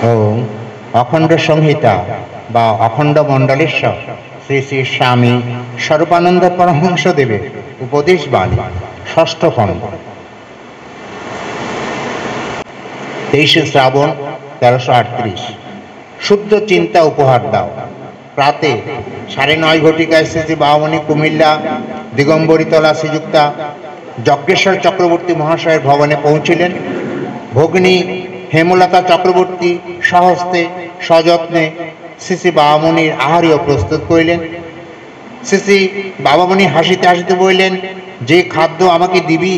ও অখণ্ড সংহিতা বা অখণ্ড মণ্ডলেশ্বর শ্রী শ্রী স্বামী স্বরূপানন্দ পরমহংসদেবের উপদেশ বাণী ষষ্ঠ খণ্ড 23শে শ্রাবণ 1338। শুদ্ধ চিন্তা উপহার দাও। প্রাতে 9:30 ঘটিকায় শ্রী শ্রী বাবামণি কুমিল্লা দিগম্বরীতলা শ্রীযুক্তা যজ্ঞেশ্বর চক্রবর্তী মহাশয়ের ভবনে পৌঁছিলেন। ভগ্নী হেমলতা চক্রবর্তী সহস্তে সযত্নে শ্রী শ্রী বাবামণির আহারীও প্রস্তুত করিলেন। শ্রী শ্রী বাবামণি হাসিতে হাসিতে বললেন, যে খাদ্য আমাকে দিবি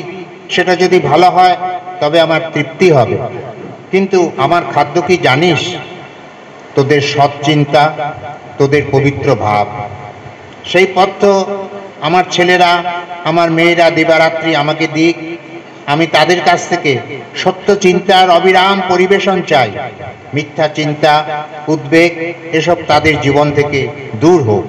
সেটা যদি ভালো হয় তবে আমার তৃপ্তি হবে, কিন্তু আমার খাদ্য কি জানিস? তোদের সৎ চিন্তা, তোদের পবিত্র ভাব। সেই পথ্য আমার ছেলেরা, আমার মেয়েরা দিবারাত্রি আমাকে দিক। আমি তাদের কাছ থেকে সত্য চিন্তার অবিরাম পরিবেশন চাই। মিথ্যা চিন্তা, উদ্বেগ এসব তাদের জীবন থেকে দূর হোক।